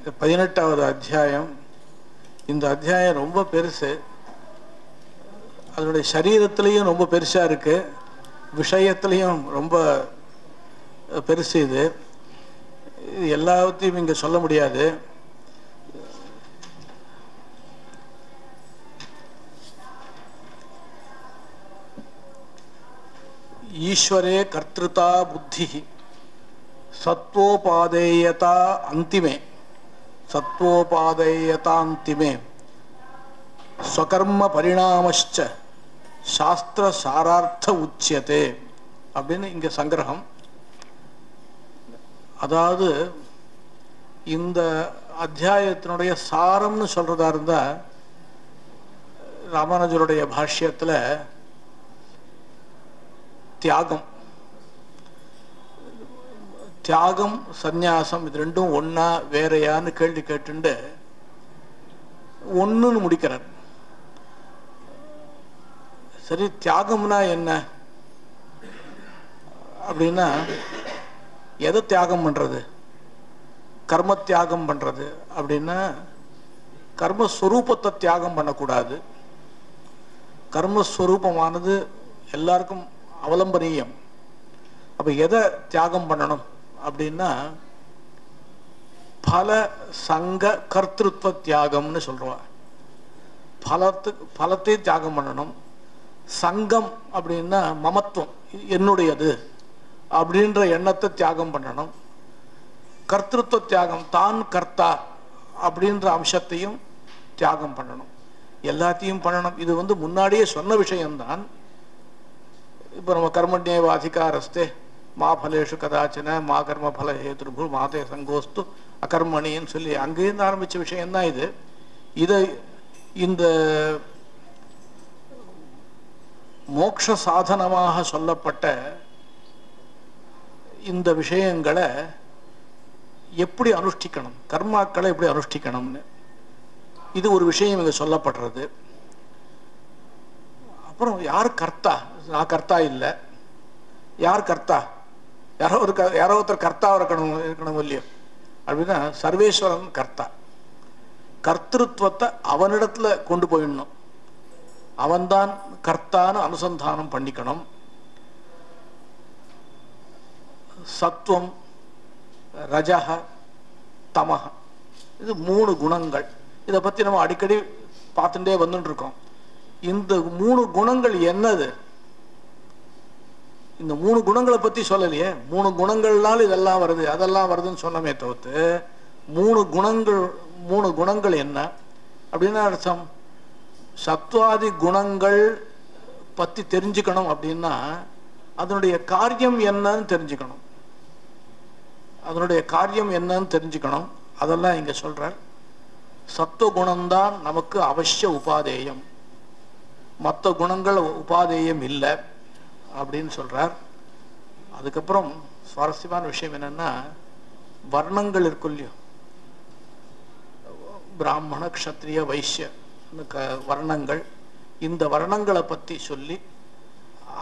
18வது அத்தியாயம். இந்த அத்தியாயம் ரொம்ப பெருசு. அதனுடைய சரீரத்திலையும் ரொம்ப பெருசா இருக்கு, விஷயத்திலையும் ரொம்ப பெருசு. இது எல்லாத்தையும் இங்க சொல்ல முடியாது. ஈஸ்வரே கர்த்திருதா புத்தி சத்வோபாதேயதா அந்திமே சத்வோபாதேயதாந்திமே ஸ்வகர்ம பரிணாமச்ச சாஸ்திர சாரார்த்த உச்சியதே அப்படின்னு இங்க சங்கிரகம். அதாவது இந்த அத்தியாயத்தினுடைய சாரம்னு சொல்றதா இருந்தா, ராமானுஜருடைய பாஷ்யத்துல தியாகம் தியாகம் சந்நியாசம் இது ரெண்டும் ஒன்னா வேறையான்னு கேள்வி கேட்டுண்டு ஒன்னுன்னு முடிக்கிறார். சரி, தியாகம்னா என்ன அப்படின்னா, எதை தியாகம் பண்றது? கர்ம தியாகம் பண்றது அப்படின்னா கர்மஸ்வரூபத்தை தியாகம் பண்ணக்கூடாது. கர்மஸ்வரூபமானது எல்லாருக்கும் அவலம்பனீயம். அப்ப எதை தியாகம் பண்ணணும் அப்படின்னா, பல சங்க கர்த்திருவ தியாகம்னு சொல்றோம். பலத்தை தியாகம் பண்ணணும். சங்கம் அப்படின்னா மமத்துவம், என்னுடையது அப்படின்ற எண்ணத்தை தியாகம் பண்ணணும். கர்த்திருவ தியாகம், தான் கர்த்தா அப்படின்ற அம்சத்தையும் தியாகம் பண்ணணும். எல்லாத்தையும் பண்ணணும். இது முன்னாடியே சொன்ன விஷயம்தான். இப்போ நம்ம கர்மண்யேவ அதிகாரஸ்தே மா பலேஷு கதாச்சன மா கர்ம பல ஹேதுர்பு மாதே சங்கோஸ்து அகர்மணின்னு சொல்லி அங்கேருந்து ஆரம்பிச்ச விஷயம்தான் இது. இதை இந்த மோட்ச சாதனமாக சொல்லப்பட்ட இந்த விஷயங்களை எப்படி அனுஷ்டிக்கணும், கர்மாக்களை எப்படி அனுஷ்டிக்கணும்னு இது ஒரு விஷயம் இங்க சொல்லப்படுறது. அப்புறம் யார் கர்த்தா? நான் கர்த்தா இல்லை. யார் கர்த்தா? யாரோ ஒருத்தர் கர்த்தா இருக்கணும் இல்லையோ அப்படின்னா சர்வேஸ்வரன் கர்த்தா. கர்த்திருவத்தை அவனிடத்துல கொண்டு போயிடணும். அவன்தான் கர்த்தான்னு அனுசந்தானம் பண்ணிக்கணும். சத்துவம், ரஜஹ, தமஹ, இது 3 குணங்கள். இதை பத்தி நம்ம அடிக்கடி பார்த்துட்டே வந்துட்டு இருக்கோம். இந்த 3 குணங்கள் என்னது? இந்த 3 குணங்களை பத்தி சொல்லலையே. 3 குணங்கள்னால இதெல்லாம் வருது அதெல்லாம் வருதுன்னு சொன்னமே தவிர்த்து 3 குணங்கள் என்ன அப்படின்னா அர்த்தம். சத்வாதி குணங்கள் பத்தி தெரிஞ்சுக்கணும் அப்படின்னா அதனுடைய காரியம் என்னன்னு தெரிஞ்சுக்கணும். அதனுடைய காரியம் என்னன்னு தெரிஞ்சுக்கணும். அதெல்லாம் இங்க சொல்றார். சத்துவகுணம்தான் நமக்கு அவசிய உபாதேயம், மற்ற குணங்கள் உபாதேயம் இல்லை அப்படின்னு சொல்றார். அதுக்கப்புறம் சுவாரஸ்யமான விஷயம் என்னன்னா, வர்ணங்கள் இருக்கும் இல்லையோ, பிராமண க்ஷத்ரிய வைசிய வர்ணங்கள். இந்த வர்ணங்களை பத்தி சொல்லி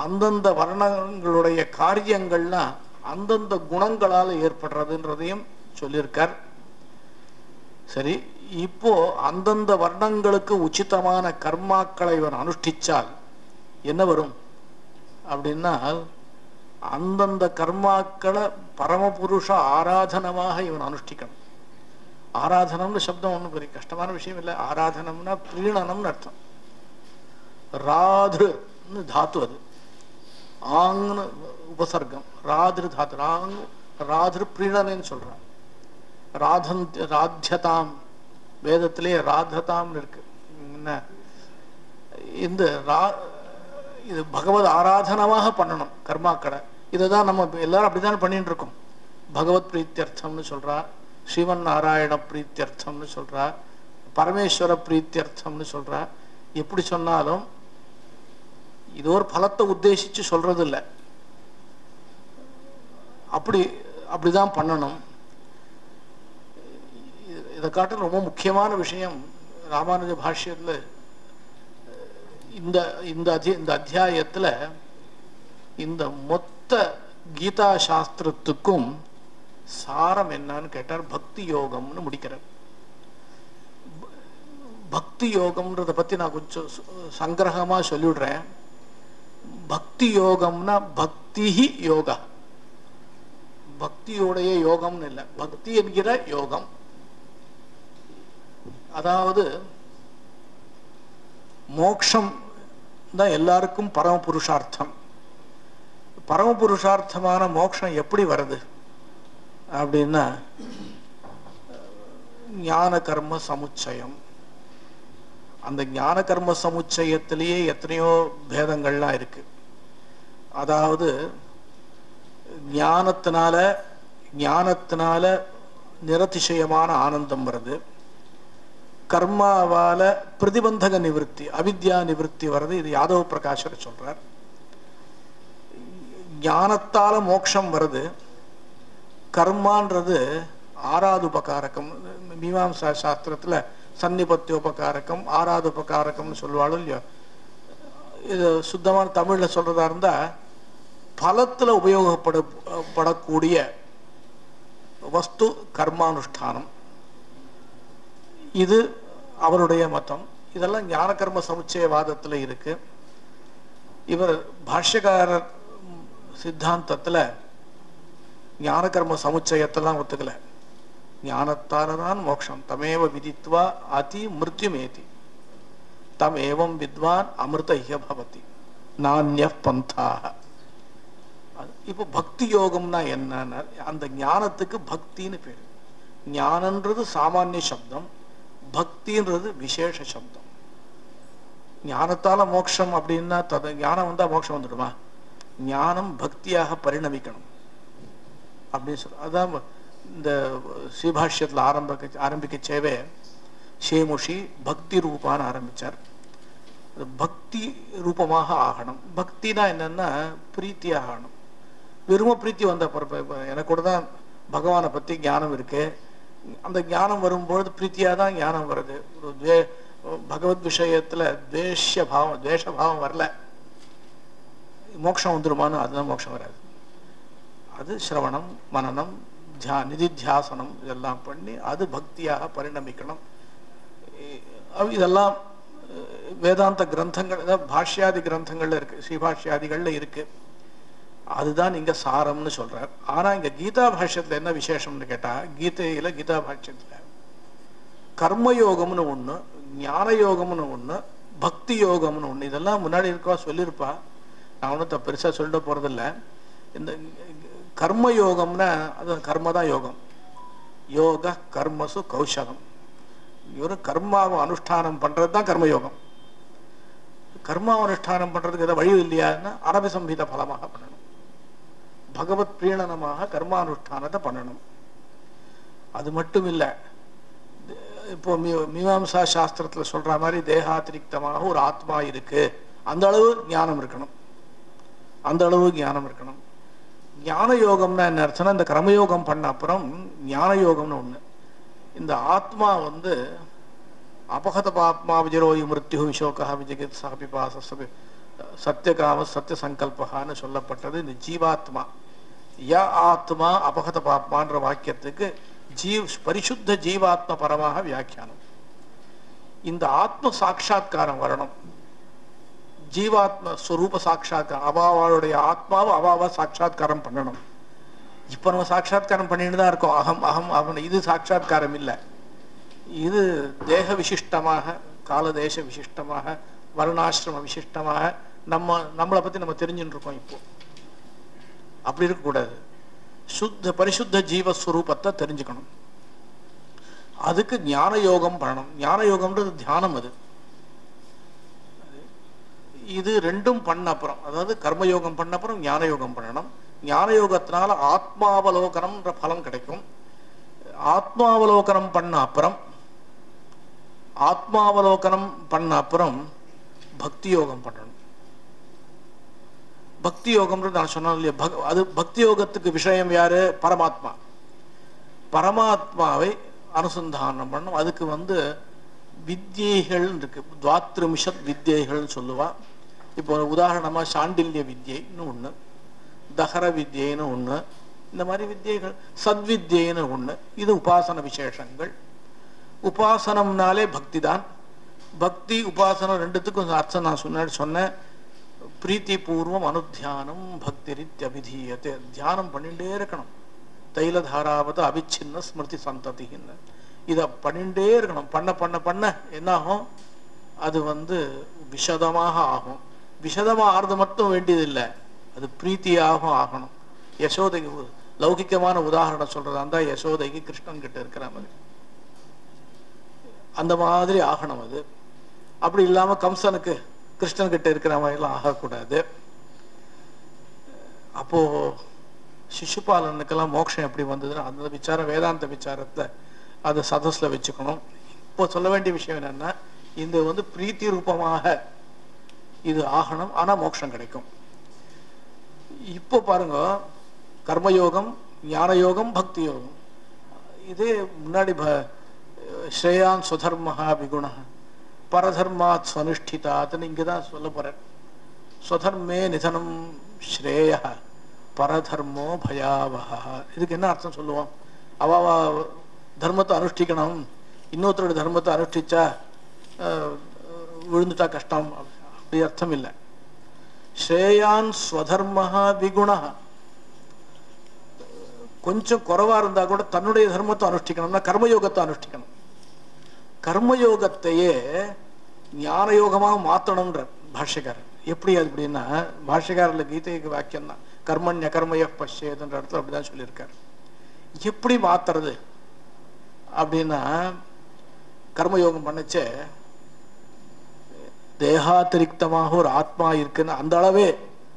அந்தந்த வர்ணங்களுடைய காரியங்கள்லாம் அந்தந்த குணங்களால் ஏற்படுறதுன்றதையும் சொல்லியிருக்கார். சரி, இப்போ அந்தந்த வர்ணங்களுக்கு உச்சிதமான கர்மாக்களை இவன் அனுஷ்டிச்சால் என்ன வரும் அப்படின்னா, அந்தந்த கர்மாக்களை பரமபுருஷ ஆராதனமாக இவன் அனுஷ்டிக்கணும். ஆராதனம்னு சப்தம் ஒன்றும் பெரிய கஷ்டமான விஷயம் இல்லை. ஆராதனம்னா பிரீணனம்னு அர்த்தம். ராத்ருன்னு தாத்து, அது ஆங்னு உபசர்க்கம். ராத்ரு தாத்து, ராத்ரு பிரீணனன்னு சொல்றான். ராத்தியதாம், வேதத்திலே ராத்ததாம்னு இருக்கு. என்ன இந்த இது பகவத் ஆராதனமாக பண்ணணும் கர்மாக்களை. இதை தான் நம்ம எல்லாரும் அப்படித்தான் பண்ணிட்டு இருக்கோம். பகவத் பிரீத்தியர்த்தம்னு சொல்றா, ஸ்ரீமன் நாராயண பிரீத்தியர்த்தம்னு சொல்றா, பரமேஸ்வர பிரீத்தியர்த்தம்னு சொல்றா. எப்படி சொன்னாலும் இது ஒரு பலத்தை உத்தேசிச்சு சொல்றது இல்லை. அப்படிதான் பண்ணணும். இதை காட்டில் ரொம்ப முக்கியமான விஷயம் ராமானுஜ பாஷ்யத்துல இந்த அத்தியாயத்துல இந்த மொத்த கீதா சாஸ்திரத்துக்கும் சாரம் என்னன்னு கேட்டார். பக்தி யோகம்னு முடிக்கிறார். பக்தி யோகம்ன்றத பத்தி நான் கொஞ்சம் சங்கிரகமா சொல்லிவிடுறேன். பக்தி யோகம்னா பக்தி யோகா, பக்தியோடைய யோகம்னு இல்லை, பக்தி என்கிற யோகம். அதாவது மோக்ஷம் தான் எல்லாருக்கும் பரம புருஷார்த்தம். பரம புருஷார்த்தமான மோக்ஷம் எப்படி வருது அப்படின்னா ஞான கர்ம சமுச்சயம். அந்த ஞான கர்ம சமுச்சயத்திலேயே எத்தனையோ பேதங்கள்லாம் இருக்கு. அதாவது ஞானத்தினால நிரதிசயமான ஆனந்தம் வருது. கர்மாவால பிரதிபந்தக நிவர்த்தி, அவித்யா நிவர்த்தி வருது. இது யாதவ பிரகாஷர் சொல்றார். ஞானத்தால மோட்சம் வருது. கர்மான்றது ஆராதுபகாரகம். மீமாம்சா சாஸ்திரத்துல சன்னிபத்தியோபகாரகம், ஆராதுபகாரகம்னு சொல்லுவாள் இல்லையோ. இது சுத்தமான தமிழ்ல சொல்றதா இருந்தா பலத்துல உபயோகப்படக்கூடிய வஸ்து கர்மானுஷ்டானம். இது அவருடைய மதம். இதெல்லாம் ஞான கர்ம சமுச்சயவாதத்துல இருக்கு. இவர் பாஷ்யக்காரர் சித்தாந்தத்துல ஞான கர்ம சமுச்சயத்தெல்லாம் ஒத்துக்கல. ஞானத்தாலதான் மோட்சம். தமேவ விதித்வா அதி மிருத்யுமேதி தம் ஏவம் வித்வான் அமிர்த இஹ பவதி நான்ய பந்தாக. இப்போ பக்தி யோகம்னா என்னன்னா அந்த ஞானத்துக்கு பக்தின்னு பேரு. ஞானன்றது சாமானிய சப்தம், பக்தின்றது விசேஷ சப்தம். ஞானத்தால மோட்சம் அப்படின்னா ஞானம் வந்தா மோட்சம் வந்துடுமா? ஞானம் பக்தியாக பரிணமிக்கணும் அப்படின்னு சொல்ற. அதான் இந்த ஸ்ரீபாஷ்யத்துல ஆரம்பிக்கச்சேவே சேமுஷி பக்தி ரூபான்னு ஆரம்பிச்சார். பக்தி ரூபமாக ஆகணும். பக்தினா என்னன்னா பிரீத்தியாக ஆகணும். வெறும பிரீத்தி வந்த எனக்கு கூட தான் பகவானை பத்தி ஞானம் இருக்கு. அந்த ஞானம் வரும்பொழுது பிரீத்தியா தான் ஞானம் வருது. பகவத் விஷயத்துல துவேஷபாவம் வரல, மோட்சம் வந்துருமான்னு அதுதான் மோட்சம் வராது. அது சிரவணம், மனனம், நிதித்தியாசனம் இதெல்லாம் பண்ணி அது பக்தியாக பரிணமிக்கணும். இதெல்லாம் வேதாந்த கிரந்தங்கள், பாஷ்யாதி கிரந்தங்கள்ல இருக்கு, ஸ்ரீபாஷ்யாதிகள்ல இருக்கு. அதுதான் இங்க சாரம்னு சொல்றார். ஆனா இங்க கீதா பாஷ்யத்துல என்ன விசேஷம்னு கேட்டா, கீதையில கீதா பாஷ்யத்துல கர்மயோகம்னு ஒண்ணு, ஞான யோகம்னு ஒண்ணு, பக்தி யோகம்னு ஒண்ணு. இதெல்லாம் முன்னாடி இருக்கவா சொல்லியிருப்பா, நான் ஒன்றும் பெருசா சொல்லிட போறதில்ல. இந்த கர்மயோகம்னா அது கர்மதான் யோகம். யோக கர்மசு கௌஷலம். இவரு கர்மாவை அனுஷ்டானம் பண்றதுதான் கர்மயோகம். கர்மாவை அனுஷ்டானம் பண்றதுக்கு ஏதாவது வழி இல்லையான்னா அரபிசம்ஹித பலமாக பண்ணணும். பகவத் பிரீணனமாக கர்மானுஷ்டானத்தை பண்ணணும். அது மட்டும் இல்லை, இப்போ மீமாம்சா சாஸ்திரத்துல சொல்ற மாதிரி தேகாதிரிக்தமாக ஒரு ஆத்மா இருக்கு, அந்த அளவு ஞானம் இருக்கணும். அந்த அளவு ஞானம் இருக்கணும். ஞான யோகம்னா என்ன அர்த்தம்னா, இந்த கர்மயோகம் பண்ண அப்புறம் ஞான யோகம்னு ஒண்ணு. இந்த ஆத்மா அபகத பாப்மா விஜரோயி மிருத்யு விசோகா விஜகித்ஸா பிபாச சத்தியகாம சத்திய சங்கல்பகான்னு சொல்லப்பட்டது. இந்த ஜீவாத்மா ஆத்மா அபகத பாப்மான்ற வாக்கியத்துக்கு பரிசுத்த ஜீவாத்ம பரமாக வியாக்கியானம். இந்த ஆத்ம சாட்சா்காரம் வரணும். ஜீவாத்ம ஸ்வரூப சாட்சா்காரம், அவாவாளுடைய ஆத்மாவை அவாவா சாட்சா்காரம் பண்ணணும். இப்ப நம்ம சாட்சா்காரம் பண்ணிட்டு தான் இருக்கோம். அகம் அகம் அவன். இது சாட்சா்காரம் இல்லை. இது தேக விசிஷ்டமாக, காலதேச விசிஷ்டமாக, வருணாசிரம விசிஷ்டமாக நம்மளை பத்தி நம்ம தெரிஞ்சுட்டு இருக்கோம். இப்போ அப்படி இருக்கக்கூடாது. பரிசுத்த ஜீவஸ்வரூபத்தை தெரிஞ்சுக்கணும். அதுக்கு ஞான யோகம் பண்ணணும். ஞான யோகம்ன்றது தியானம். அது இது ரெண்டும் பண்ண அப்புறம், அதாவது கர்மயோகம் பண்ண அப்புறம் ஞான யோகம் பண்ணணும். ஞான யோகத்தினால ஆத்மாவலோகனம்ன்ற பலம் கிடைக்கும். ஆத்மாவலோகனம் பண்ண அப்புறம் பக்தி யோகம் பண்ணணும். பக்தி யோகம்ன்றது நான் சொன்னேன் இல்லையா, அது பக்தி யோகத்துக்கு விஷயம் யாரு? பரமாத்மா. பரமாத்மாவை அனுசந்தானம் பண்ணணும். அதுக்கு வித்யைகள் இருக்கு. துவாத்ரிமிஷத் வித்யைகள் சொல்லுவா. இப்போ உதாரணமா சாண்டில்ய வித்யைன்னு ஒண்ணு, தஹர வித்யைன்னு ஒண்ணு, இந்த மாதிரி வித்தியைகள். சத்வித்யைன்னு ஒண்ணு. இது உபாசன விசேஷங்கள். உபாசனம்னாலே பக்தி தான். பக்தி உபாசனம் ரெண்டுத்துக்கும் அர்த்தம் நான் சொன்னேன். பிரீத்தி பூர்வம் அனுத்தியானம் பக்திரித்யபிதீயத்தை. தியானம் பண்ணிட்டே இருக்கணும். தைலதாராவத அவிச்சின்ன ஸ்மிருதி சந்ததின்னு இதை பண்ணிட்டே இருக்கணும். பண்ண பண்ண பண்ண என்ன ஆகும்? அது விஷதமாக ஆகும். விஷதமாக ஆறுது மட்டும் வேண்டியதில்லை, அது பிரீத்தியாகவும் ஆகணும். யசோதைக்கு லௌகிக்கமான உதாரணம் சொல்றதா இருந்தா யசோதைக்கு கிருஷ்ணன் கிட்ட இருக்கிற மாதிரி அந்த மாதிரி ஆகணும். அது அப்படி இல்லாம கம்சனுக்கு கிருஷ்ணன் கிட்ட இருக்கிற மாதிரிலாம் ஆகக்கூடாது. அப்போ சிசுபாலனுக்கெல்லாம் மோட்சம் எப்படி வந்ததுன்னா அந்த விசாரம் வேதாந்த விசாரத்தை அதை சதஸ்ல வச்சுக்கணும். இப்போ சொல்ல வேண்டிய விஷயம் என்னன்னா, இந்த பிரீத்தி ரூபமாக இது ஆகணும், ஆனா மோட்சம் கிடைக்கும். இப்போ பாருங்க, கர்மயோகம், ஞான யோகம், பக்தி யோகம். இதே முன்னாடி ஸ்ரேயான் சுதர்மஹா விகுண பரதர்மாத் ஸ்வனுஷ்டிதாத்னு இங்கதான் சொல்ல போறேன். ஸ்வதர்மே நிதனம் ஸ்ரேய பரதர்மோ பயாவஹ. இதுக்கு என்ன அர்த்தம் சொல்லுவோம்? அவ தர்மத்தை அனுஷ்டிக்கணும், இன்னொருத்தரோட தர்மத்தை அனுஷ்டிச்சா விழுந்துட்டா கஷ்டம், அப்படி அர்த்தம் இல்லை. ஸ்ரேயான் ஸ்வதர்மஹா விகுணா, கொஞ்சம் குறைவா இருந்தா கூட தன்னுடைய தர்மத்தை அனுஷ்டிக்கணும்னா கர்மயோகத்தை அனுஷ்டிக்கணும். கர்மயோகத்தையே ஞான யோகமாக மாற்றணும்ன்ற பாஷ்யக்காரர். எப்படி அது அப்படின்னா, பாஷ்யக்காரர்ல கீதைக்கு வாக்கியம் தான் கர்மண்ய கர்மய பஷ்யேதுன்ற இடத்துல அப்படிதான் சொல்லியிருக்காரு. எப்படி மாத்துறது அப்படின்னா, கர்மயோகம் பண்ணச்சே தேகாத்திரிக்தமாக ஒரு ஆத்மா இருக்குன்னு அந்த அளவே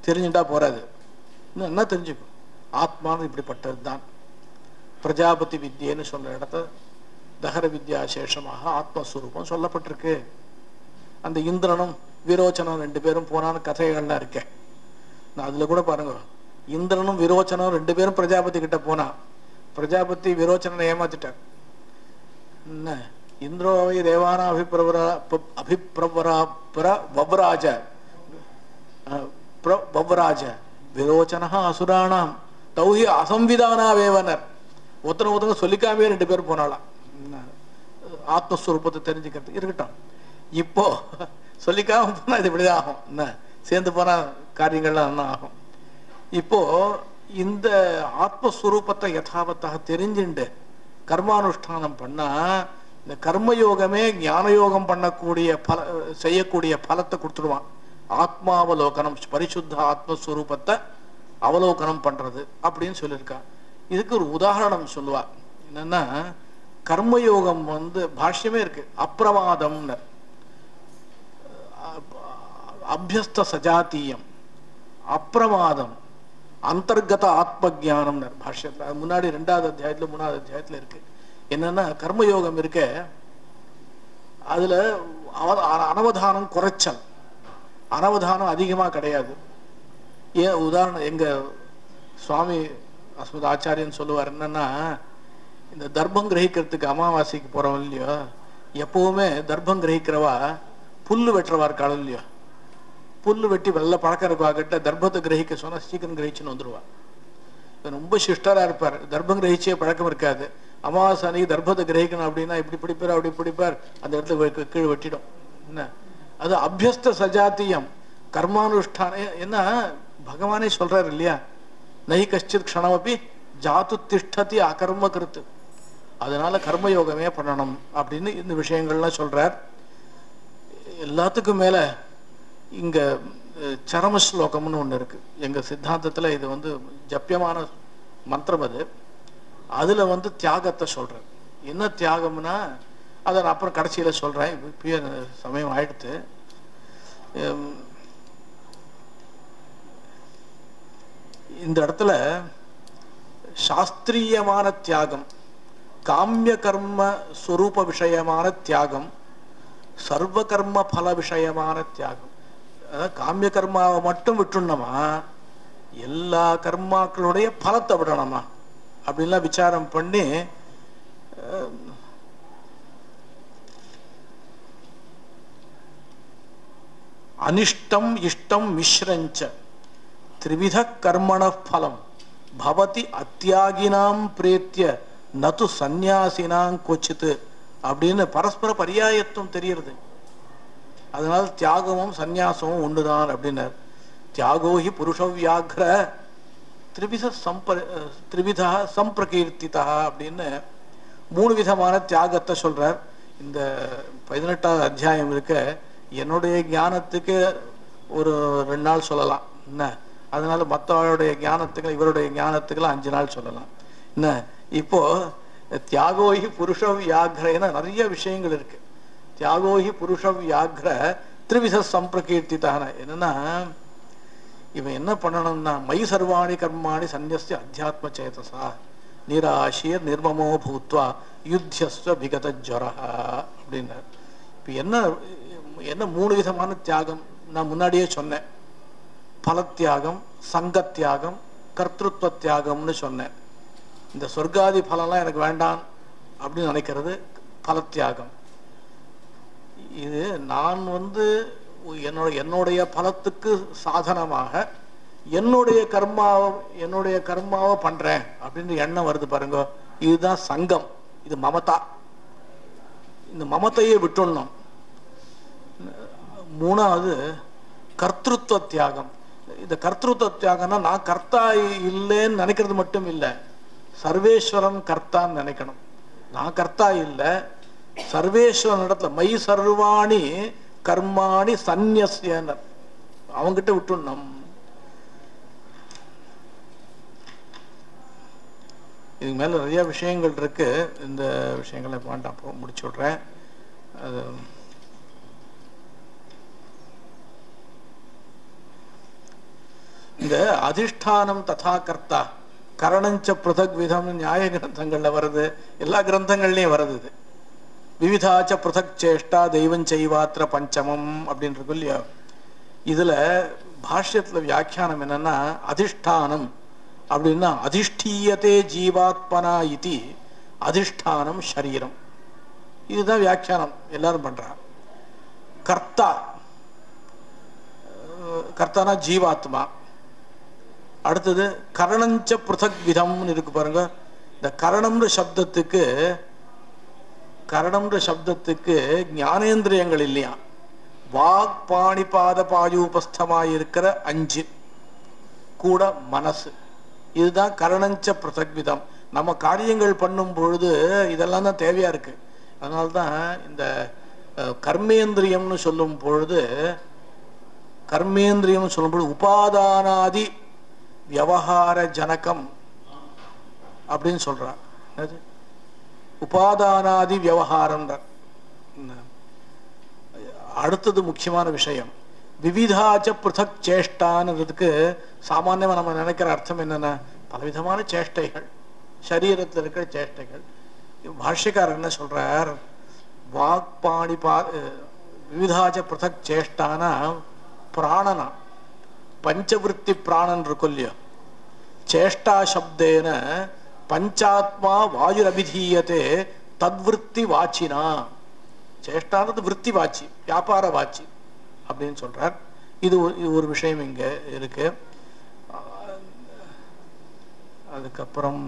தெரிஞ்சுட்டா போறாது. இன்னும் என்ன தெரிஞ்சுக்கும்? ஆத்மானு இப்படிப்பட்டது தான். பிரஜாபதி வித்யன்னு சொல்ற இடத்த தகர வித்யா சேஷமாக ஆத்மஸ்வரூபம் சொல்லப்பட்டிருக்கு. அந்த இந்திரனும் விரோச்சனும் ரெண்டு பேரும் போனான்னு கதைகள்லாம் இருக்கேன். நான் அதுல கூட பாருங்க, இந்திரனும் விரோச்சனும் ரெண்டு பேரும் பிரஜாபதி கிட்ட போனா பிரஜாபதி விரோச்சனை ஏமாத்திட்டார். என்ன இந்திரோவை தேவான அபிப்பிரவராஜ விரோச்சனா அசுராணாம் தௌஹி அசம்விதானாவேவனர். ஒருத்தங்க சொல்லிக்காமே ரெண்டு பேரும் போனாலாம் ஆத்மஸ்வரூபத்தை தெரிஞ்சுக்கிறது. இருக்கட்டும், இப்போ சொல்லிக்காம போனா இது இப்படிதான் ஆகும். என்ன சேர்ந்து போனா காரியங்கள்லாம் என்ன ஆகும்? இப்போ இந்த ஆத்மஸ்வரூபத்தை யதாவத்தாக தெரிஞ்சுண்டு கர்மானுஷ்டானம் பண்ணா இந்த கர்மயோகமே ஞான யோகம் பண்ணக்கூடிய செய்யக்கூடிய பலத்தை கொடுத்துடுவான். ஆத்மாவலோகனம், பரிசுத்த ஆத்மஸ்வரூபத்தை அவலோகனம் பண்றது அப்படின்னு சொல்லியிருக்கா. இதுக்கு ஒரு உதாரணம் சொல்லுவா. என்னன்னா, கர்மயோகம் பாஷ்யமே இருக்கு, அப்பிரமாதம்னு. அபியஸ்த சஜாத்தியம், அப்பிரமாதம், அந்தர்கத ஆத்ம ஜானம் பாஷ்யத்துல முன்னாடி 2வது அத்தியாயத்துல 3வது அத்தியாயத்துல இருக்கு. என்னன்னா, கர்மயோகம் இருக்க அதுல அனவதானம் குறைச்சல், அனவதானம் அதிகமா கிடையாது. ஏன் உதாரணம் எங்க சுவாமி அஸ்மத் ஆச்சாரியன் சொல்லுவார். என்னன்னா, இந்த தர்ப்பம் கிரகிக்கிறதுக்கு அமாவாசைக்கு போறவன் இல்லையோ, எப்பவுமே தர்ப்பம் கிரகிக்கிறவா புல்லு வெட்டுறவா இருக்காள் இல்லையோ, புல்லு வெட்டி வெள்ள பழக்கம் இருக்காகிட்ட தர்ப்பத்தை கிரகிக்க சொன்னா சீக்கிரம் கிரகிச்சுன்னு வந்துருவா. ரொம்ப சிஸ்டரா இருப்பார், தர்ப்பம் கிரகிச்சே பழக்கம் இருக்காது. அமாவாசை அன்னைக்கு தர்ப்பத்தை கிரகிக்கணும் அப்படின்னா இப்படி பிடிப்பார் அப்படி பிடிப்பார், அந்த இடத்துல கீழே வெட்டிடும். என்ன அது அபியஸ்த சஜாத்தியம் கர்மானுஷ்டான. என்ன பகவானே சொல்றாரு இல்லையா, நை கஷ்டித் க்ஷணமப்பி ஜாத்து திஷ்டதி அகர்ம கருத்து. அதனால கர்மயோகமே பண்ணணும் அப்படின்னு இந்த விஷயங்கள்லாம் சொல்றார். எல்லாத்துக்கும் மேல இங்க சரம ஸ்லோகம்னு ஒண்ணு இருக்கு எங்க சித்தாந்தத்துல. இது ஜப்பியமான மந்திரம். அதுல தியாகத்தை சொல்றேன். என்ன தியாகம்னா அதை நான் அப்புறம் கடைசியில சொல்றேன். இப்பயே சமயம் ஆயிடுத்து. இந்த இடத்துல சாஸ்திரியமான தியாகம், காமிய கர்ம ஸ்வரூப விஷயமான தியாகம், சர்வ கர்ம பல விஷயமான தியாகம். அதாவது காமிய கர்மாவை மட்டும் விட்டுணுமா, எல்லா கர்மாக்களுடைய பலத்தை விடணுமா அப்படின்லாம் விசாரம் பண்ணி அனிஷ்டம் இஷ்டம் மிஸ்ரஞ்ச திரிவித கர்மண பலம் பவதி அத்தியாகினாம் பிரேத்திய நது சந்நியாசினாம் கொச்சித்து அப்படின்னு பரஸ்பர பரியாயத்துவம் தெரியுது. அதனால தியாகமும் சந்நியாசமும் ஒண்ணுதான் அப்படின்னார். தியாகோஹி புருஷ வியாக்ர திரிவிதா சம்பிரகீர்த்திதா அப்படின்னு 3 விதமான தியாகத்தை சொல்றார். இந்த 18வது அத்தியாயம் இருக்க என்னுடைய ஞானத்துக்கு ஒரு 2 நாள் சொல்லலாம் என்ன, அதனால மற்றவருடைய ஞானத்துக்கு இவருடைய ஞானத்துக்குலாம் 5 நாள் சொல்லலாம் என்ன. இப்போ தியாகோஹி புருஷ வியாக்ரேன நிறைய விஷயங்கள் இருக்கு. தியாகோஹி புருஷ வியாக்ர திரிவித சம்பிரகீர்த்திதான என்னன்னா, இவன் என்ன பண்ணணும்னா மயி சர்வாணி கர்மாணி சந்நியஸ்ய அத்தியாத்ம சேதசா நிராசீர் நிர்மமோ பூத்வா யுத்தியஸ்வ விகத ஜரஹ அப்படின்னார். இப்போ என்ன 3 விதமான தியாகம் நான் முன்னாடியே சொன்னேன். பலத்தியாகம், சங்கத்தியாகம், கர்த்திருவ தியாகம்னு சொன்னேன். இந்த சொர்க்காதி பலம்லாம் எனக்கு வேண்டாம் அப்படின்னு நினைக்கிறது பலத்தியாகம். இது நான் என்னுடைய பலத்துக்கு சாதனமாக என்னுடைய கர்மாவை பண்றேன் அப்படின்ற எண்ணம் வருது பாருங்க, இதுதான் சங்கம். இது மமதா. இந்த மமத்தையே விட்டுடணும். 3வது கர்த்திருவ தியாகம். இந்த கர்த்திருவ தியாகம்னா நான் கர்த்தா இல்லைன்னு நினைக்கிறது மட்டும் இல்லை, சர்வேஸ்வரன் கர்த்தான்னு நினைக்கணும். நான் கர்த்தா இல்லை, சர்வேஸ்வரன் இடத்துல மயி சர்வாணி கர்மாணி சந்நியஸ்யன அவங்கிட்ட விட்டுணும். இதுக்கு மேல நிறைய விஷயங்கள் இருக்கு. இந்த விஷயங்களை வேண்டாம், முடிச்சு விடுறேன். அது இந்த அதிஷ்டானம் ததா கர்த்தா கரணஞ்ச பிருதக் விதம் நியாய கிரந்தங்கள்ல வருது, எல்லா கிரந்தங்கள்லயும் வருது. இது விவிதாச்ச பிருதக் சேஷ்டா தெய்வம் செய்வாத்திர பஞ்சமம் அப்படின்னு இருக்கு இல்லையா. இதுல பாஷ்யத்துல வியாக்கியானம் என்னன்னா, அதிஷ்டானம் அப்படின்னா அதிஷ்டீயத்தே ஜீவாத்மனா இதி அதிஷ்டானம் சரீரம். இதுதான் வியாக்கியானம் எல்லாரும் பண்றாங்க. கர்த்தா, கர்த்தானா ஜீவாத்மா. அடுத்தது கரணஞ்ச பிருதக் விதம்னு இருக்கு பாருங்க. இந்த கரணம்ன்ற சப்தத்துக்கு ஞானேந்திரியங்கள் இல்லையா, வாக் பாணி பாத பாயூபஸ்தமாய் இருக்கிற 5 கூட மனசு, இதுதான் கரணஞ்ச பிரசக்விதம். நம்ம காரியங்கள் பண்ணும் பொழுது இதெல்லாம் தான் தேவையா இருக்கு. அதனால்தான் இந்த கர்மேந்திரியம்னு சொல்லும் பொழுது உபாதானாதி வியவஹார ஜனகம் அப்படின்னு சொல்றான். உபாதானாதி வியவஹாரம். அடுத்தது முக்கியமான விஷயம் விவிதாச்ச பிருதக் சேஷ்டான்றதுக்கு சாமான்யமா நம்ம நினைக்கிற அர்த்தம் என்னன்னா, பலவிதமான சேஷ்டைகள், சரீரத்தில் இருக்கிற சேஷ்டைகள். பாஷ்யக்காரர் என்ன சொல்றார், வாக்பாணி விவிதாச்ச பிருதக் சேஷ்டானா பிராணனா பஞ்சவிருத்தி பிராணன் இருக்கும் இல்லையோ. சேஷ்டா சப்தேன பஞ்சாத்மா வாயுரபிதீயத்தே தத்விருத்தி வாச்சினா. சேஷ்டானது விருத்தி வாச்சி, வியாபார வாச்சி அப்படின்னு சொல்றார். இது ஒரு விஷயம் இங்க இருக்கு. அதுக்கப்புறம்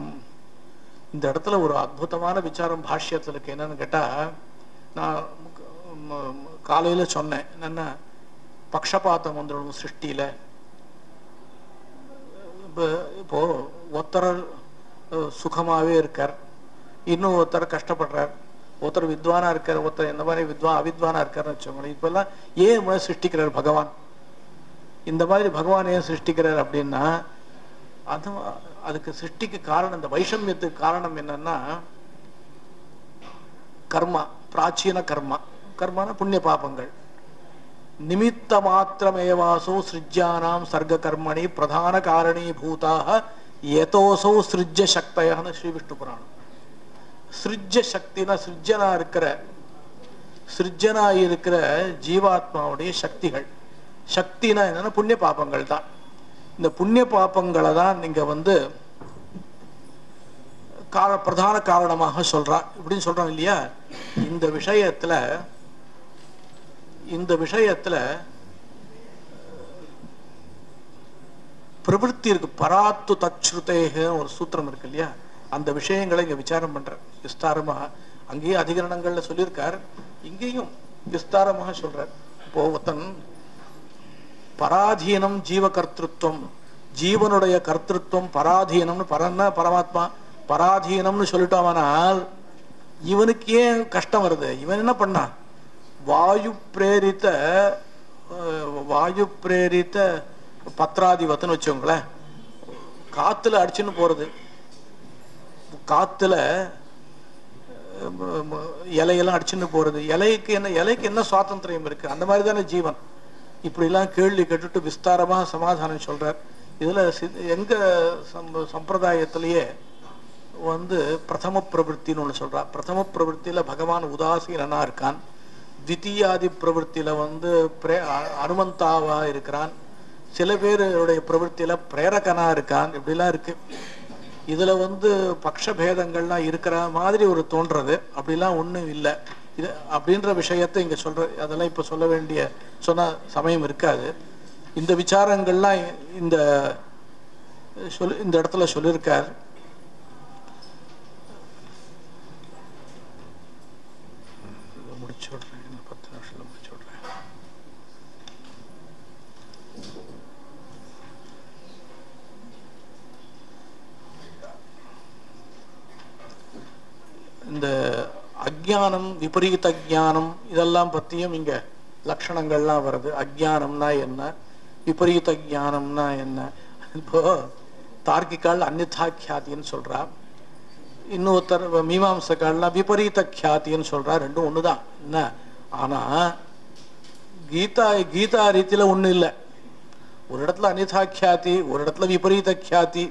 இந்த இடத்துல ஒரு அற்புதமான விசாரம் பாஷ்யத்துல இருக்கு. என்னன்னு கேட்டா, நான் காலையில சொன்னேன் என்னன்னா, பக்ஷபாத்தம் வந்துடும் சிருஷ்டியில. இப்போ ஒருத்தர் சுகமாவே இருக்கார், இன்னும் ஒருத்தர் கஷ்டப்படுறார், ஒருத்தர் வித்வானா இருக்கார், ஒருத்தர் இந்த மாதிரி அவித்வானா இருக்காருன்னு வச்சோங்களேன். இப்பெல்லாம் ஏன் சிருஷ்டிக்கிறார் பகவான்? இந்த மாதிரி பகவான் ஏன் சிருஷ்டிக்கிறார் அப்படின்னா, அதுக்கு சிருஷ்டிக்கு காரணம், இந்த வைஷமியத்துக்கு காரணம் என்னன்னா கர்மா, பிராச்சீன கர்மா. கர்மான புண்ணிய பாபங்கள். நிமித்த மாத்திரமேவாசோ சிருஜ்யானாம் சர்க்க கர்மணி பிரதான காரணி பூதாக யதோசோ சிருஜ்ய சக்தயன்னு ஸ்ரீ விஷ்ணு புராணம். சிருஜ்ய சக்தினா சிருஜ்ஜனா இருக்கிற ஜீவாத்மாவுடைய சக்திகள். சக்தினா என்னன்னா புண்ணிய பாபங்கள் தான். இந்த புண்ணிய பாபங்களை தான் நீங்க பிரதான காரணமாக சொல்றா இப்படின்னு சொல்றோம் இல்லையா. இந்த விஷயத்துல பிரவೃತ್ತಿ இருக்கு. பராத்து தச்ருதேக ஒரு சூத்திரம் இருக்கு இல்லையா, அந்த விஷயங்களை இங்க விசாரம் பண்ற விஸ்தாரமாக. அங்கேயும் அதிகரணங்கள்ல சொல்லியிருக்கார், இங்கேயும் விஸ்தாரமாக சொல்றார். இப்போ ஒருத்தன் பராதீனம் ஜீவ கர்த்திருவம், ஜீவனுடைய கர்த்திருவம் பராதீனம்னு, பரன்னா பரமாத்மா பராதீனம்னு சொல்லிட்டோம்னால் இவனுக்கு ஏன் கஷ்டம் வருது? இவன் என்ன பண்ணான்? வாயு பிரேரித்த பத்ராதிபத்துன்னு வச்சோங்களேன். காத்துல அடிச்சுன்னு போறது, காத்துல இலையெல்லாம் அடிச்சுன்னு போறது. இலைக்கு என்ன சுவாதந்திரம் இருக்கு? அந்த மாதிரி தானே ஜீவன். இப்படி எல்லாம் கேள்வி கேட்டுட்டு விஸ்தாரமா சமாதானம் சொல்றார். இதுல எங்க சம்பிரதாயத்திலேயே பிரதம பிரவருத்தின்னு ஒண்ணு சொல்றா. பிரதம பிரவருத்தியில பகவான் உதாசீனா இருக்கான். தித்தியாதி பிரவருத்தியில அனுமந்தாவா இருக்கிறான். சில பேருடைய பிரவருத்தியில பிரேரகனா இருக்கான். இப்படிலாம் இருக்கு. இதுல பக்ஷபேதங்கள்லாம் இருக்கிற மாதிரி ஒரு தோன்றது. அப்படிலாம் ஒண்ணும் இல்லை இது அப்படின்ற விஷயத்தை இங்க சொல்ற. அதெல்லாம் இப்ப சொன்ன சமயம் இருக்காது. இந்த விசாரங்கள்லாம் இந்த இடத்துல சொல்லியிருக்கார். முடிச்சுடுறேன், 10 நிமிஷத்துல முடிச்சுடுறேன். இந்த அஜ்ஞானம், விபரீத ஜானம் இதெல்லாம் பத்தியும் இங்க லட்சணங்கள்லாம் வருது. அஜ்ஞானம்னா என்ன, விபரீத ஜானம்னா என்ன? இப்போ தார்க்கிகால் அந்நிதா கியாத்தின்னு சொல்றா, இன்னொருத்தர் மீமாம்சக்கால்லாம் விபரீத கியாத்தின்னு சொல்றா. ரெண்டும் ஒண்ணுதான் என்ன. ஆனா கீதா ரீதியில ஒண்ணு இல்லை. ஒரு இடத்துல அந்நிதா கியாதி, ஒரு இடத்துல விபரீத கியாதி.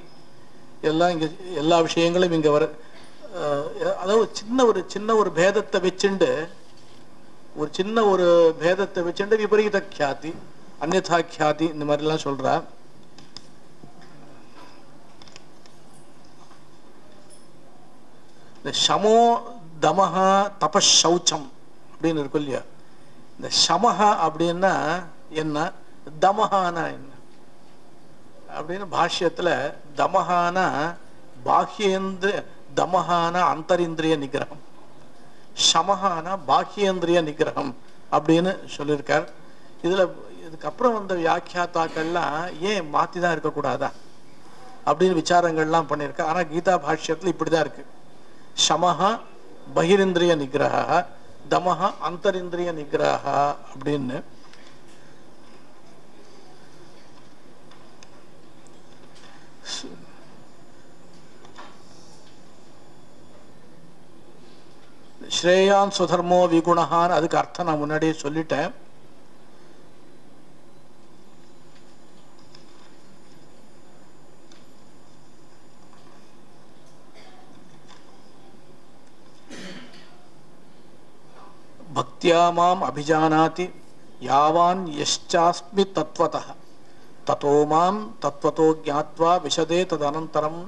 எல்லாம் இங்க எல்லா விஷயங்களும் இங்க வர. அதாவது சின்ன ஒரு பேதத்தை வச்சுண்டு, விபரீத கியாதி, அந்நிதா கியாதி இந்த மாதிரி எல்லாம் சொல்றா. இந்த சமோ தமஹா தபசௌச்சம் அப்படின்னு இருக்கும் இல்லையா. இந்த சமஹா அப்படின்னா என்ன, தமஹானா என்ன அப்படின்னு பாஷ்யத்துல தமஹானா பாஹ்யேந்திர, தமஹானா அந்தரிந்திரிய நிகிரகம், சமஹானா பாஹ்யேந்திரிய நிகிரகம் அப்படின்னு சொல்லியிருக்கார். இதுக்கப்புறம் வந்த வியாக்கியாத்தாக்கள்லாம் ஏன் மாத்திதான் இருக்கக்கூடாதா அப்படின்னு விசாரங்கள்லாம் பண்ணியிருக்க. ஆனா கீதா பாஷ்யத்துல இப்படிதான் இருக்கு. சமஹ பகிரிந்திரிய நிகிரஹ, தமஹ அந்தரிந்திரிய நிகிரஹ அப்படின்னு. ஸ்ரேயான் சுதர்மோ விகுணஹான் அதுக்கு அர்த்தம் நான் முன்னாடியே சொல்லிட்டேன். பக்தியா மாம் அபிஜானாதி யாவான் யஷ்சாஸ்மி தத்வதः ததோ மாம் தத்வதோ ஞாத்வா விஷதே ததனந்தரம்.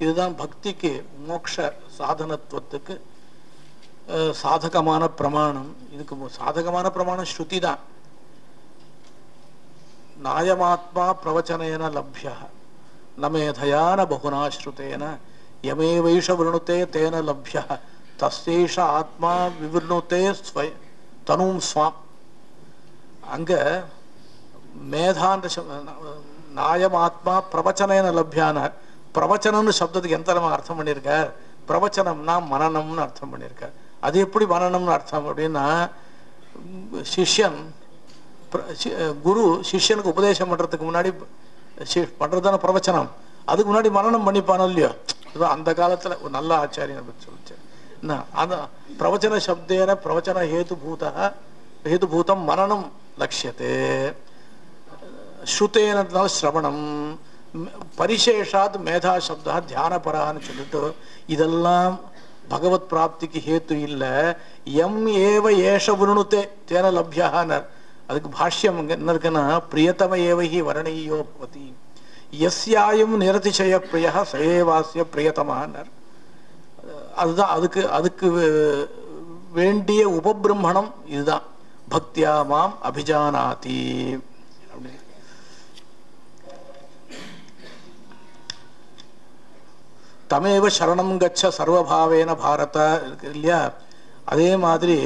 இதுதான் பக்திக்கு, மோட்ச சாதனத்துவத்துக்கு சாதகமான பிரமாணம். இதுக்கு சாதகமான பிரமாணம் ஸ்ருதி தான். நாயமாத்மா பிரவச்சனேன லப்ய நமேதயான பகுனா ஸ்ருதேன யமேவைஷ விருணுதே தேன லப்ய தஸ்யேஷ ஆத்மா விவருணுதே தனும் ஸ்வாம். அங்க மேதான்ற நாயமாத்மா பிரவச்சனேன லப்யான, பிரவச்சனம்னு சப்தத்துக்கு எந்த அர்த்தம் பண்ணியிருக்கார்? பிரவச்சனம்னா மனநம்னு அர்த்தம் பண்ணியிருக்கார். அது எப்படி மனநம்னு அர்த்தம் அப்படின்னா, குரு சிஷ்யனுக்கு உபதேசம் பண்றதுக்கு முன்னாடி பண்றதுதான பிரவச்சனம். அதுக்கு முன்னாடி மனநம் பண்ணிப்பானோ இல்லையோ. அந்த காலத்துல ஒரு நல்ல ஆச்சாரியன் சொல்லிச்சு. அந்த பிரவச்சன சப்தேன பிரவச்சன ஹேதுபூதம் மனநம் லட்சியத்தே, ஸ்ருதேனால ஸ்ரவணம், பரிசேஷாத் மேதா சப்தா தியானபரான்னு சொல்லிட்டு இதெல்லாம் பகவத் பிராப்திக்கு ஹேத்து இல்லை. எம் ஏவ ஏஷ விருணுத்தே தேன லப்யானர். அதுக்கு பாஷ்யம் என்ன இருக்குன்னா, பிரியதம ஏவஹி வரணீயோ பவதி யஸ்யாயும் நிரதிசய பிரியா சயேவாசிய பிரியதமானர். அதுதான் அதுக்கு வேண்டிய உபபிரம்மணம் இதுதான். பக்தியா மாம் அபிஜானாதி. தமேவ சரணம் கச்ச சர்வபாவேன பாரத இருக்கு இல்லையா? அதே மாதிரி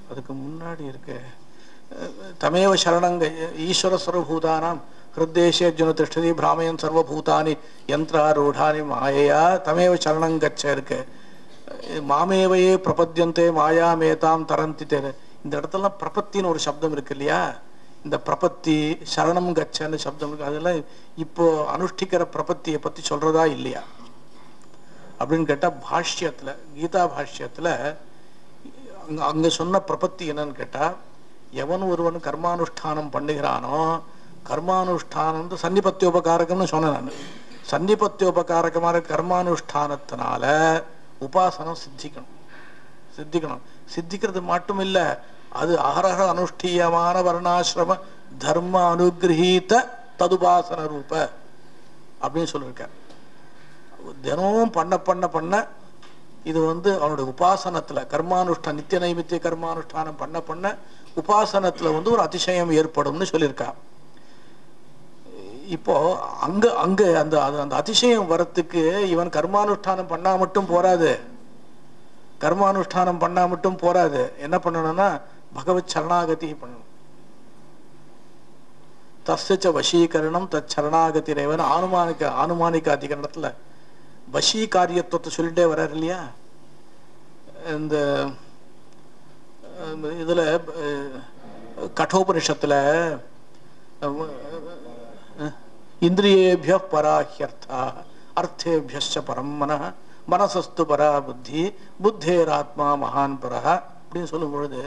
அதுக்கு முன்னாடி இருக்கு தமேவ சரணங்க ஈஸ்வர சர்வபூதானாம் ஹிருத்தேஷே அர்ஜுன திஷ்டதி பிராமயன் சர்வபூதானி யந்திராரூடானி மாயையா தமேவ சரணம் கச்ச இருக்கு. மாமேவையே பிரபத்தியந்தே மாயாமேதாம் தரந்தி தேர். இந்த இடத்துலலாம் பிரபத்தின்னு ஒரு சப்தம் இருக்கு இல்லையா? இந்த பிரபத்தி சரணம் கச்சன்னு சப்தம் இருக்கு. அதெல்லாம் இப்போ அனுஷ்டிக்கிற பிரபத்தியை பற்றி சொல்றதா இல்லையா அப்படின்னு கேட்டால் பாஷ்யத்தில் கீதா பாஷ்யத்தில் அங்கே சொன்ன பிரபத்தி என்னன்னு கேட்டால் எவன் ஒருவன் கர்மானுஷ்டானம் பண்ணுகிறானோ கர்மானுஷ்டானம் வந்து சன்னிபத்தியோபகாரகம்னு சொன்னேன் நான். சன்னிபத்தியோபகாரகமான கர்மானுஷ்டானத்தினால உபாசனம் சித்திக்கணும். சித்திக்கிறது மட்டும் இல்லை, அது அகரக அனுஷ்டீயமான வர்ணாசிரம தர்ம அனுகிரகீத ததுபாசன ரூப அப்படின்னு சொல்லியிருக்கார். தினமும் பண்ண இது வந்து அவனுடைய உபாசனத்துல கர்மானுஷ்டான நித்திய நைமித்திய கர்மானுஷ்டானம் பண்ண உபாசனத்துல வந்து ஒரு அதிசயம் ஏற்படும்னு சொல்லியிருக்கா. இப்போ அங்க அந்த அந்த அதிசயம் வரத்துக்கு இவன் கர்மானுஷ்டானம் பண்ணா மட்டும் போராது. என்ன பண்ணணும்னா பகவத் சரணாகதி பண்ணணும். தஸ்ய வசீகரணம் தத் சரணாகதி ரேவன் ஆனுமானிக அதிகரணத்துல வசீகாரியத்துவத்தை சொல்லிட்டே வர்றாரு இல்லையா? இந்த இதுல கட்டோபனிஷத்துல இந்திரியேபிய பராஹ்யர்த்தா அர்த்தேபியஸ்ச பரம் மனः மனசஸ்து பரா புத்தி புத்தேராத்மா மகான் பரஹ அப்படின்னு சொல்லும் பொழுது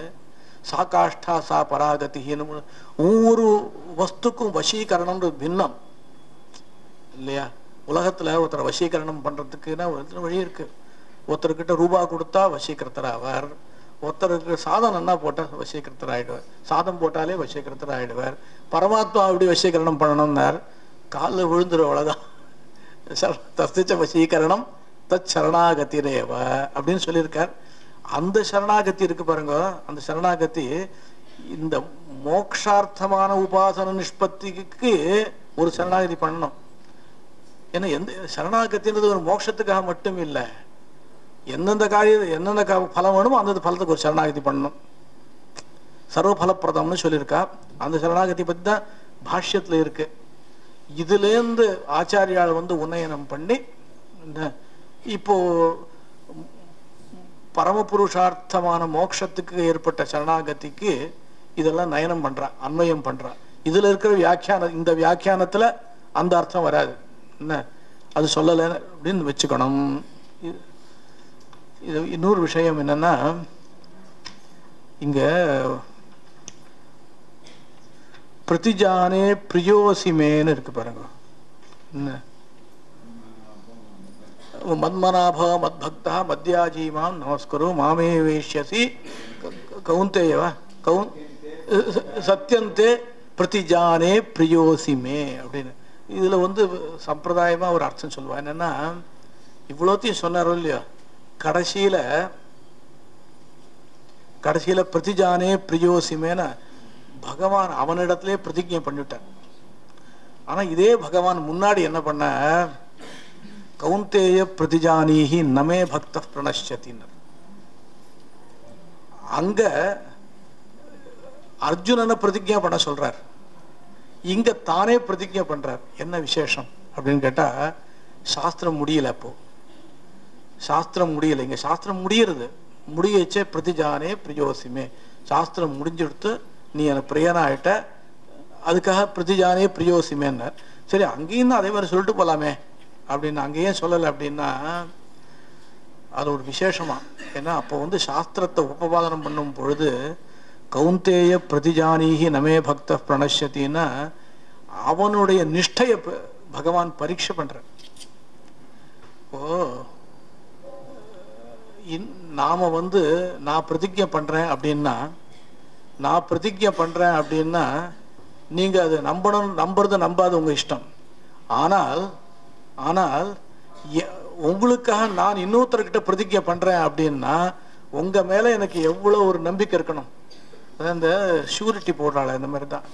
சா காஷ்டா சா பராகதின்னு ஒவ்வொரு வஸ்துக்கும் வசீகரணம் பின்னம் இல்லையா? உலகத்துல ஒருத்தரை வசீகரணம் பண்றதுக்குன்னா ஒரு வழி இருக்கு. ஒருத்தர்கிட்ட ரூபா கொடுத்தா வசீகரத்தர் ஆவார், ஒருத்தருக்கு சாதம் என்ன போட்டால் வசீகரத்தர் ஆயிடுவார், சாதம் போட்டாலே வசீகரத்தர் ஆயிடுவார். பரமாத்மா அப்படி வசீகரணம் பண்ணணும்னார், காலில் விழுந்துரு அவ்வளவுதான். தஸ்திச்ச வசீகரணம் தத் சரணாகதிரேவ அப்படின்னு சொல்லியிருக்கார். அந்த சரணாகதி இருக்கு பாருங்க, அந்த சரணாகதி இந்த மோக்ஷார்த்தமான உபாசன நிஷ்பத்திக்கு ஒரு சரணாகதி பண்ணணும். ஏன்னா எந்த சரணாகத்தின்றது ஒரு மோட்சத்துக்காக மட்டும் இல்லை, எந்தெந்த காரியம் என்னென்ன பலம் வேணுமோ அந்தந்த பலத்துக்கு ஒரு சரணாகதி பண்ணணும். சர்வபலப்பிரதம்னு சொல்லியிருக்கா. அந்த சரணாகதி பற்றி தான் பாஷ்யத்தில் இருக்கு. இதுலேருந்து ஆச்சாரியால் வந்து உன்னயனம் பண்ணி இப்போ பரமபுருஷார்த்தமான மோட்சத்துக்கு ஏற்பட்ட சரணாகதிக்கு இதெல்லாம் நயனம் பண்றா, அன்வயம் பண்றா. இதுல இருக்கிற வியாக்கியான இந்த வியாக்கியானத்துல அந்த அர்த்தம் வராது, என்ன அது சொல்லலை அப்படின்னு வச்சுக்கணும். இது இன்னொரு விஷயம் என்னன்னா, இங்க பிரதிஜானே பிரியோசிமேன்னு இருக்கு பாருங்க. என்ன மத்மனாப மத்பக்தா மத்யாஜீமாம் நமஸ்கரு மாமே வேஷ்யசி கவுந்தேயவா சத்தியந்தே பிரதிஜானே பிரியோசிமே அப்படின்னு. இதுல வந்து சம்பிரதாயமா ஒரு அர்த்தம் சொல்லுவா. என்னன்னா இவ்வளோத்தையும் சொன்னாரோ இல்லையோ, கடைசியில பிரதிஜானே பிரியோசிமேன பகவான் அவனிடத்திலே பிரதிஜை பண்ணிவிட்டார். ஆனா இதே பகவான் முன்னாடி என்ன பண்ண, கௌந்தேய பிரதிஜானீஹி நமே பக்த பிரணஷ்யத்தினர். அங்க அர்ஜுனனை பிரதிஜை பண்ண சொல்றார், இங்க தானே பிரதிஜை பண்றார். என்ன விசேஷம் அப்படின்னு கேட்டா, சாஸ்திரம் முடியல. அப்போ சாஸ்திரம் முடியல, இங்க சாஸ்திரம் முடியச்சே பிரதிஜானே பிரியோசிமே. சாஸ்திரம் முடிஞ்செடுத்து நீ எனக்கு பிரியனா ஆயிட்ட, அதுக்காக பிரதிஜானே பிரியோசிமேன்னு. சரி, அங்கேயும் தான் அதே மாதிரி சொல்லிட்டு போலாமே அப்படின்னு அங்கேயே சொல்லலை அப்படின்னா அது ஒரு விசேஷமா. ஏன்னா அப்போ வந்து சாஸ்திரத்தை உபபாதனம் பண்ணும் பொழுது கௌந்தேய பிரதிஜானீஹி நமே பக்த பிரணஷ்யத்தின்னா அவனுடைய நிஷ்டைய பகவான் பரீட்சை பண்ற. ஓ நாம வந்து நான் பிரதிஜை பண்றேன் அப்படின்னா நீங்க அது நம்புறது நம்பாது உங்க இஷ்டம். ஆனால் உங்களுக்காக நான் இன்னொருத்தர்கிட்ட பிரதிஜை பண்றேன் அப்படின்னா உங்க மேல எனக்கு எவ்வளவு ஒரு நம்பிக்கை இருக்கணும். அதான் இந்த ஷூரிட்டி போடுறாள், இந்த மாதிரி தான்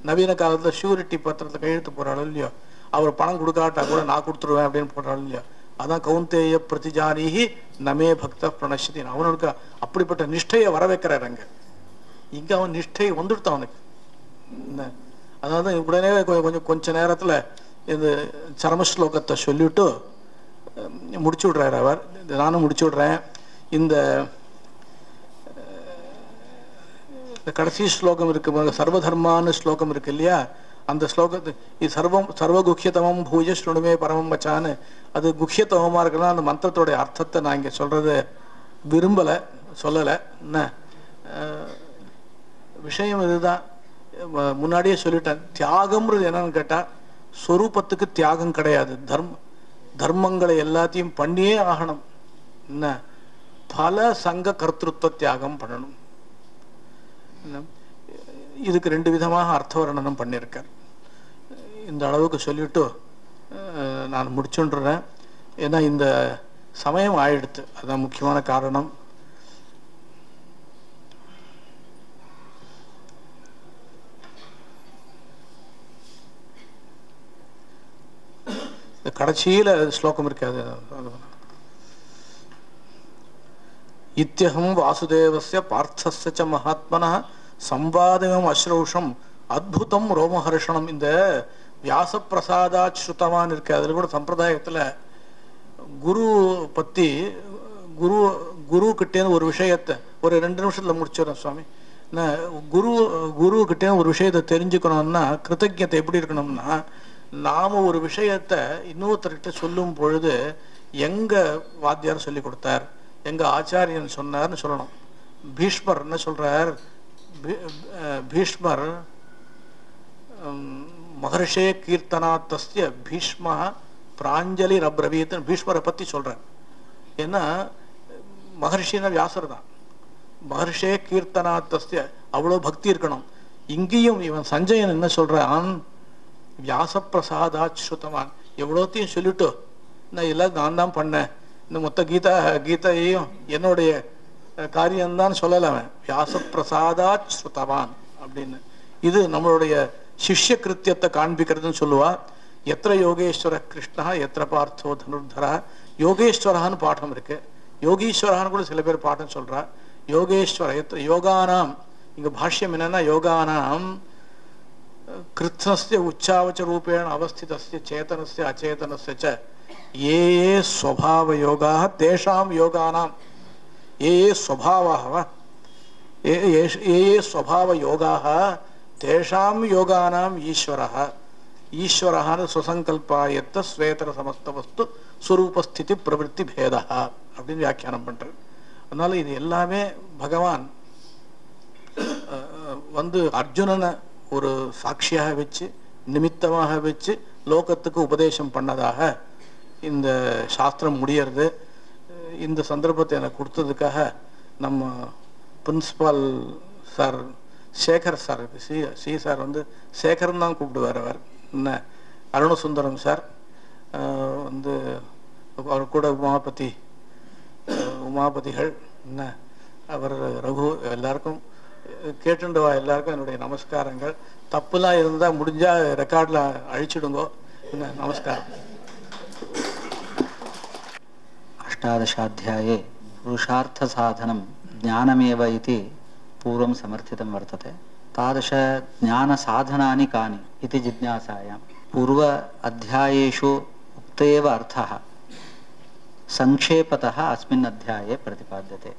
நவீன காலத்துல ஷூரிட்டி பத்திரத்தை கையெழுத்து போடுறாள் இல்லையோ, அவர் பணம் கொடுக்காட்டா கூட நான் கொடுத்துருவேன் அப்படின்னு போட்டாலும் இல்லையா. அதான் கௌந்தேய பிரதிஜானிஹி நமே பக்த பிரணஷதி. அவனுக்கு அப்படிப்பட்ட நிஷ்டையை வர வைக்கிறார் அங்க. இங்க அவன் நிஷ்டை வந்துடுத்தான் அவனுக்கு. அதாவது உடனே கொஞ்ச நேரத்துல இந்த சரம ஸ்லோகத்தை சொல்லிவிட்டு முடிச்சு விடுறாரு அவர். நானும் முடிச்சு விடுறேன். இந்த கடைசி ஸ்லோகம் இருக்கு, சர்வதர்மான்னு ஸ்லோகம் இருக்கு இல்லையா, அந்த ஸ்லோகத்து இது சர்வகுஹ்யதமம் பூஜ ஸ்ருணுமே பரமம் வச்சான்னு, அது குஹ்யதமமா இருக்கலாம். அந்த மந்திரத்தோடைய அர்த்தத்தை நான் இங்க சொல்றது விரும்பலை, சொல்லலை. என்ன விஷயம் இதுதான், முன்னாடியே சொல்லிட்டேன். தியாகம்ன்றது என்னன்னு கேட்டா ஸ்வரூபத்துக்கு தியாகம் கிடையாது. தர்மங்களை எல்லாத்தையும் பண்ணியே ஆகணும். என்ன பல சங்க கர்த்திருவ தியாகம் பண்ணணும். இதுக்கு 2 விதமாக அர்த்தவர்ணனம் பண்ணியிருக்கார். இந்த அளவுக்கு சொல்லிட்டு நான் முடிச்சுன்றேன். ஏன்னா இந்த சமயம் ஆயிடுத்து, அதுதான் முக்கியமான காரணம். கடைசியில ஸ்லோகம் இருக்காது. இத்தியகம் வாசுதேவஸ்ய பார்த்தஸ்ய ச மகாத்மனः சம்வாதம் அஸ்ரௌஷம் அத்புதம் ரோமஹர்ஷணம். இந்த வியாச பிரசாதாத் ஸ்ருதவான் இருக்கு. அதுல கூட சம்பிரதாயத்துல குரு பத்தி குரு கிட்டேன்னு ஒரு விஷயத்தை ஒரு 2 நிமிஷத்துல முடிச்சிடறேன் சுவாமி. குரு கிட்டே ஒரு விஷயத்தை தெரிஞ்சுக்கணும்னா கிருத்தஜ்ஞத்தை எப்படி இருக்கணும்னா, நாம ஒரு விஷயத்தை இன்னொருத்தர்கிட்ட சொல்லும் பொழுது எங்க வாத்தியார் சொல்லி கொடுத்தார், எங்க ஆச்சாரியன் சொன்னார்னு சொல்லணும். பீஷ்மர் என்ன சொல்றார், பீஷ்மர் மகர்ஷே கீர்த்தனாத்தஸ்ய பீஷ்ம பிராஞ்சலி ரப்ரவீத் பீஷ்மரை பத்தி சொல்றார். ஏன்னா மகர்ஷினா வியாசர் தான். மகர்ஷே கீர்த்தனாத்தஸ்ய அவ்வளோ பக்தி இருக்கணும். இங்கேயும் இவன் சஞ்சயன் என்ன சொல்றான், வியாச பிரசாதாத் ஸ்ருதவான், எவ்வளோத்தையும் சொல்லிட்டு நான் எல்லாம் நான் தான் பண்ணேன், இந்த மொத்த கீதையையும் என்னுடைய காரியம்தான் சொல்லல. அவன் வியாச பிரசாதாத் ஸ்ருதவான் அப்படின்னு. இது நம்மளுடைய சிஷ்ய கிருத்தியத்தை காண்பிக்கிறதுன்னு சொல்லுவா. எத்திர யோகேஸ்வர கிருஷ்ணா எத்திர பார்த்தோ தனுர்தரா. யோகேஸ்வரான்னு பாடம் இருக்கு, யோகீஸ்வரான்னு கூட சில பேர் பாடம் சொல்றா. யோகேஸ்வர எத்திர யோகானாம், இங்க பாஷ்யம் என்னன்னா யோகானாம் கிருத்னஸ்ய உச்சாவச்ச ரூபேண அவஸ்திதஸ்ய சேதனஸ்ய அச்சேதனஸ்ய ச ये ये स्वभाव योगाः तेषां योगानां ये ये स्वभावाः ये ये स्वभाव योगाः तेषां योगानां ईश्वरः ईश्वरः स्वसंकल्पायत्त स्वेतर समस्त वस्तु स्वरूपस्थिति प्रवृत्ति भेदः அப்படின்னு வியாக்கியானம் பண்றார். அதனால இது எல்லாமே பகவான் வந்து அர்ஜுனனை ஒரு சாட்சியாக வச்சு நிமித்தமாக வச்சு லோகத்துக்கு உபதேசம் பண்ணதாக இந்த சாஸ்திரம் முடியறது. இந்த சந்தர்ப்பத்தை எனக்கு கொடுத்ததுக்காக நம்ம principal sir Shekhar sir, C sir வந்து சேகர்னு தான் கூப்பிடுவார். அவர் என்ன அருணசுந்தரம் சார் வந்து அவர் கூட உமாபதிகள் என்ன அவர் ரகு எல்லாருக்கும் கேட்டுண்டவா எல்லாருக்கும் என்னுடைய நமஸ்காரங்கள். தப்புலாம் இருந்தால் முடிஞ்சா ரெக்கார்டில் அழிச்சிடுங்கோ. என்ன நமஸ்காரம். अष्टादशाध्याये पुरुषार्थसाधनं ज्ञानमेव इति पूर्वं समर्थितं वर्तते. तादृश ज्ञानसाधनानि कानि इति जिज्ञासायां पूर्व अध्यायेषु उक्तेव अर्थः संक्षेपतः अस्मिन् अध्याये प्रतिपाद्यते.